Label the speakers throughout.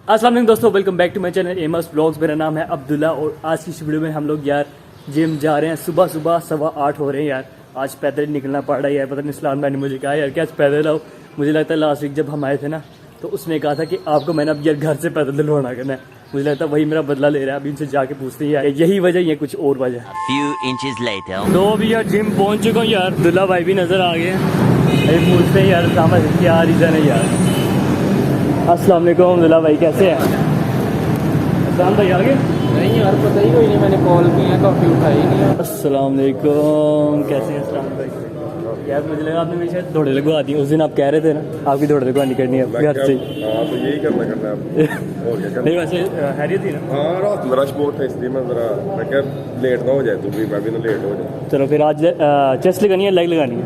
Speaker 1: अस्सलाम वालेकुम दोस्तों, welcome back to my channel एमस ब्लॉग्स। मेरा नाम है अब्दुल्ला और आज की इस वीडियो में हम लोग यार जिम जा रहे हैं। सुबह सुबह 8:15 हो रहे हैं यार। आज पैदल निकलना पड़ रहा है यार। पता नहीं इस्लाम भाई ने मुझे कहा यार कि आज पैदल आओ। मुझे लगता है लास्ट वीक जब हम आए थे ना तो उसने कहा था कि आपको मैंने अब यार घर से पैदल दलवाना करना है। मुझे लगता है वही मेरा बदला ले रहा है। अभी इनसे जाके पूछते हैं यार यही वजह या कुछ और वजह। तो अभी यार जिम पहुँच चुका हूँ यार। अब्दुल्ला भाई भी नज़र आ गए हैं। अभी पूछते हैं यार समझ क्या रीज़न है यार। अस्सलाम वालेकुम अब्दुल्ला भाई, कैसे हैं? अस्सलाम भाई आ गए?
Speaker 2: नहीं यार, पता ही कोई नहीं, मैंने कॉल की है काफ़ी उठाई नहीं।
Speaker 1: अस्सलाम वालेकुम, कैसे हैं अस्सलाम भाई? यार मुझे लगा आपने मेरे शायद दौड़े लगवा दी। उस दिन आप कह रहे थे ना आपकी दौड़े लगवानी करनी है घर से।
Speaker 3: हाँ तो यही करना है और क्या करना।
Speaker 1: नहीं वैसे हैरियत थी ना?
Speaker 3: हाँ रात में रश बहुत था इसलिए मैं क्या लेट ना हो जाए, तो भी मैं भी ना लेट हो जाए।
Speaker 1: चलो फिर आज चेस्ट लगानी है लेग लगानी है?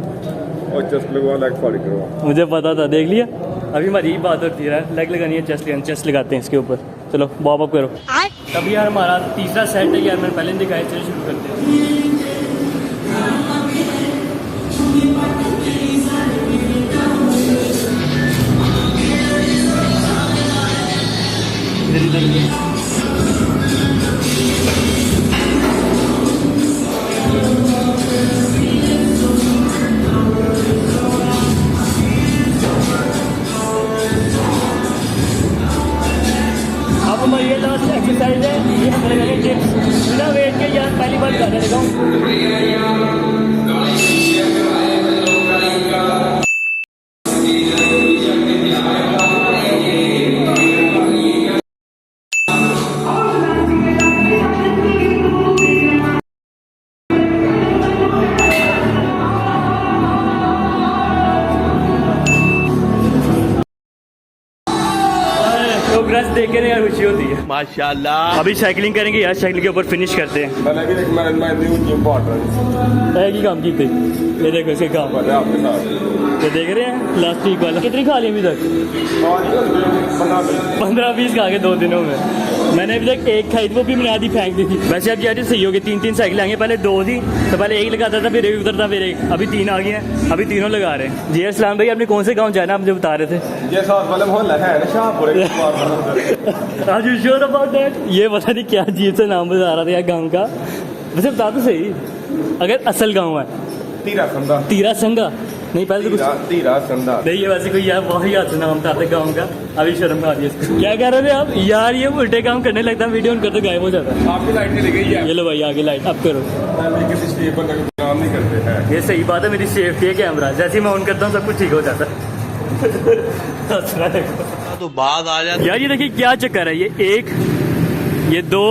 Speaker 3: और चेस्ट लगवा लेग फॉली करवा।
Speaker 1: मुझे पता था, देख लिया। अभी हमारी यही बात होती है, लेग लगानी है चेस्ट लगाते हैं इसके ऊपर। चलो वार्म अप करो। तभी यार हमारा तीसरा सेट है यार, मैंने पहले दिखाया। चलो शुरू करते हैं। इधर इधर अब हमारी ये लास्ट एक्सरसाइज है। ये हम करेंगे डिप्स बिना वेट के यार। पहली बार कर रहे दिखाऊँ। प्रोग्रेस देख के ना यार खुशी होती है माशाल्लाह। अभी साइकिलिंग करेंगे यार, साइकिल के ऊपर फिनिश करते हैं।
Speaker 3: मैंने भी देख मैं न्यू जिम पार्टनर
Speaker 1: एक ही काम की थी। ये देखो इसके काम
Speaker 3: है आपके साथ।
Speaker 1: ये देख रहे हैं प्लास्टिक वाला। कितनी खा ली अभी तक? 15-20 खा के 2 दिनों में। मैंने अभी तक एक खाई थी, वो भी मैंने आधी फेंक दी थी। वैसे अब यार सही होगी। 3 साइकिल आएंगे। पहले 2 थी तो पहले एक लगाता था, फिर एक उतरता, फिर एक। अभी 3 आ गई हैं। अभी तीनों लगा रहे हैं। जी अस्सलाम भाई, आपने कौन से गाँव जाना आप मुझे बता रहे थे?
Speaker 3: ये साथ वाले मोहल्ला है ना शाहपुर।
Speaker 1: आज यू श्योर अबाउट दैट? ये पता नहीं क्या अजीब से नाम बता रहा था यार गाँव का। वैसे बता तो सही अगर असल गाँव है। तीरा संगा नहीं, पहले तो कुछ
Speaker 3: तीरा संधा
Speaker 1: नहीं है। वैसे कोई यार वही याद से नाम था गाँव का। अभी शर्म आ रही है। क्या कह रहे थे आप यार? ये उल्टे काम करने लगता है, वीडियो ऑन करते गायब हो जाता है।
Speaker 3: आपकी लाइट चली गई है।
Speaker 1: ये लो भाई आगे लाइट अब करो।
Speaker 3: किसी पर काम नहीं करते हैं।
Speaker 1: ये सही बात है, मेरी सेफ्टी है कैमरा। जैसे ही मैं ऑन करता हूँ सब कुछ ठीक हो जाता है।
Speaker 2: तो बाद आ जाता
Speaker 1: यार ये देखिए क्या चक्कर है। ये 1, ये 2,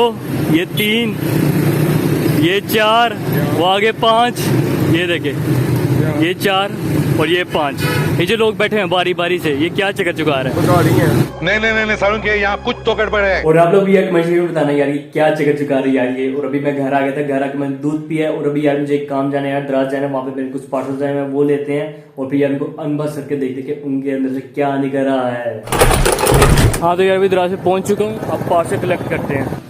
Speaker 1: ये 3, ये 4, वो आगे 5, ये देखे ये 4 और ये 5। ये जो लोग बैठे हैं बारी बारी से, ये क्या चक्कर चुका रहा है?
Speaker 4: नहीं सारुण के यहाँ कुछ तो गड़बड़ है।
Speaker 1: और आप लोग भी यार कमेंट में बताना यार ये क्या चक्कर चुका रही है यार ये। और अभी मैं घर आ गया था, घर आके मैंने दूध पिया। और अभी यार मुझे एक काम जाना है यार, दराज जाना है। वहाँ पे मेरे कुछ पार्सल जाए हैं, वो लेते हैं। और फिर यार उनको अनबॉक्स करके देखते कि उनके अंदर से क्या निकल रहा है। हाँ तो यार अभी दराज से पहुंच चुका हूँ। अब पार्सल कलेक्ट करते हैं।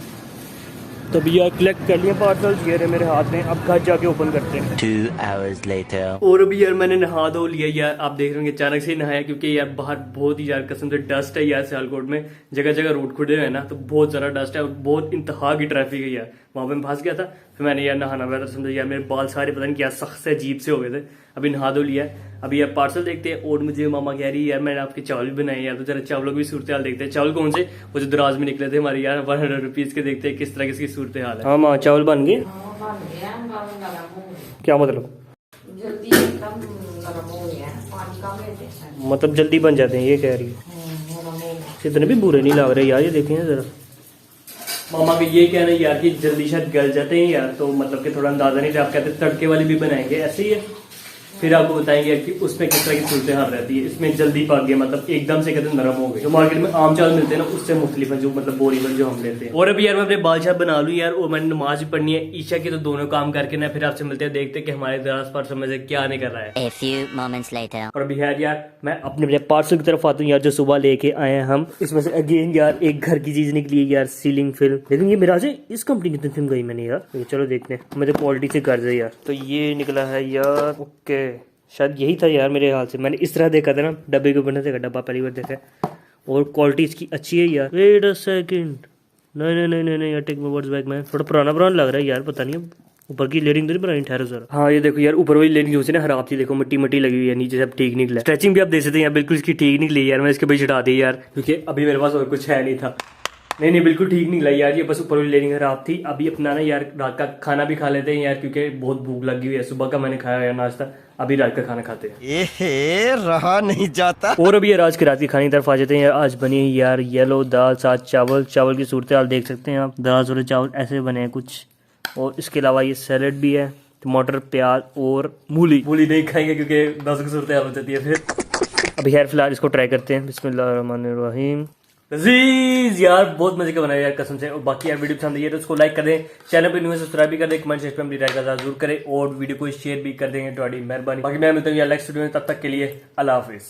Speaker 1: तो भी यार कलेक्ट कर लिया पार्सल, ये रहे मेरे हाथ में। अब घर जाके ओपन करते हैं।
Speaker 5: 2 hours later.
Speaker 1: और अभी यार मैंने नहा धो लिया यार। आप देख रहे होंगे अचानक से ही नहाया, क्योंकि यार बाहर बहुत ही यार कसम से डस्ट है यार। सियालकोट में जगह जगह रोड खुदे हुए हैं ना, तो बहुत ज्यादा डस्ट है और बहुत इंतहा की ट्रैफिक है यार। वहां पे मैं फंस गया था। फिर मैंने यार नहाना पड़ा था। समझो यार मेरे बाल सारे पता नहीं क्या सख्त से अजीब से हो गए थे। अभी नहा धो लिया है। अभी यार पार्सल देखते हैं। और मुझे मामा कह रही है यार मैंने आपके चावल भी बनाए यार, तो जरा चावलों की सूरत हाल देखते हैं। चावल कौन से? वो जो दराज में निकले थे हमारे यार 100 रुपीज के। देखते हैं किस तरह की सूरत हाल है। हाँ माँ चावल बन गए? क्या मतलब?
Speaker 6: जल्दी एकदम नरम हो गया है, पानी कम लेते हैं।
Speaker 1: मतलब जल्दी बन जाते हैं, ये कह रही है। इतने भी बुरे नहीं लग रहे यार, ये देखें जरा। मामा का ये कहना है यार कि जल्दी शायद गल जाते हैं यार, तो मतलब कि थोड़ा अंदाजा नहीं था। आप कहते तड़के वाली भी बनाएंगे, ऐसे ही है। फिर आपको बताएंगे कि उसमें किस तरह की सूरत हाल रहती है। इसमें जल्दी पक गया, मतलब एकदम से कहते नरम हो गए। जो मार्केट में आम चावल मिलते हैं ना उससे मुख्तलिफ है, जो मतलब बोरी पर जो हम लेते हैं। और अभी यार मैं अपने बाल शाल बना लूँ यार, और मैंने नमाज भी पढ़नी है ईशा की। तो दोनों काम करके ना फिर आपसे मिलते हैं, देखते हैं कि हमारे दराज पर समझ क्या नहीं कर रहा है।
Speaker 5: A few moments later.
Speaker 1: और अभी यार मैं अपने पार्सल की तरफ आता हूँ यार, जो सुबह लेके आए हैं हम। इसमें से अगेन यार एक घर की चीज निकली है यार, सीलिंग फिल्म। लेकिन ये मेरा से इस कंपनी की फिल्म गई मैंने यार। ये चलो देखते हैं, मुझे क्वालिटी से कर दे यार। तो ये निकला है यार, ओके शायद यही था यार मेरे हाल से। मैंने इस तरह देखा था ना, डब्बे के ऊपर से डब्बा पहली बार देखा। और क्वालिटी इसकी अच्छी है यार। वेट अ सेकंड, नहीं यार, take my words back man. थोड़ा पुराना लग रहा है यार, पता नहीं ऊपर की लेयरिंग तो नहीं बनाई, ठहरो जरा। हाँ ये देखो यार, ऊपर वाली लेयरिंग जो ना खराब थी, देखो मिट्टी लगी हुई है, नीचे से अब ठीक निकला। स्ट्रेचिंग भी आप देख सकते हैं यार, बिल्कुल इसकी ठीक निकली यार। मैं इसके पीछे हटा दी यार, क्योंकि अभी मेरे पास और कुछ है नहीं था। नहीं बिल्कुल ठीक निकला यार, ये बस ऊपर वाली लेयरिंग खराब थी। अभी अपना ना यार रात का खाना भी खा लेते हैं यार, क्योंकि बहुत भूख लगी हुई है। सुबह का मैंने खाया यार नाश्ता, अभी रात का खाना खाते हैं।
Speaker 7: रहा नहीं जाता।
Speaker 1: और अभी यार आज की रात की खाने की तरफ आ जाते हैं यार। आज बनी है यार येलो दाल साथ चावल। चावल की सूरत हाल देख सकते हैं आप, दाल और चावल ऐसे बने हैं कुछ। और इसके अलावा ये सैलेड भी है, टमाटर प्याज और मूली नहीं खाएंगे क्योंकि दस की सूरत हाल हो जाती है फिर। अभी यार फिलहाल इसको ट्राई करते हैं। बिस्मिल्लाहिर्रहमानिर्रहीम। लजीज यार, बहुत मजे का बनाया यार कसम से। और बाकी यार वीडियो पसंद आई है तो उसको लाइक कर दें, चैनल पे न्यू है सब्सक्राइब भी कर दें, कमेंट सेक्शन में अपनी राय का जरूर करें और वीडियो को शेयर भी कर देंगे, तुम्हारी मेहरबानी। बाकी मैं मिलता हूँ यार नेक्स्ट वीडियो में, तब तक के लिए अल्लाह हाफिज।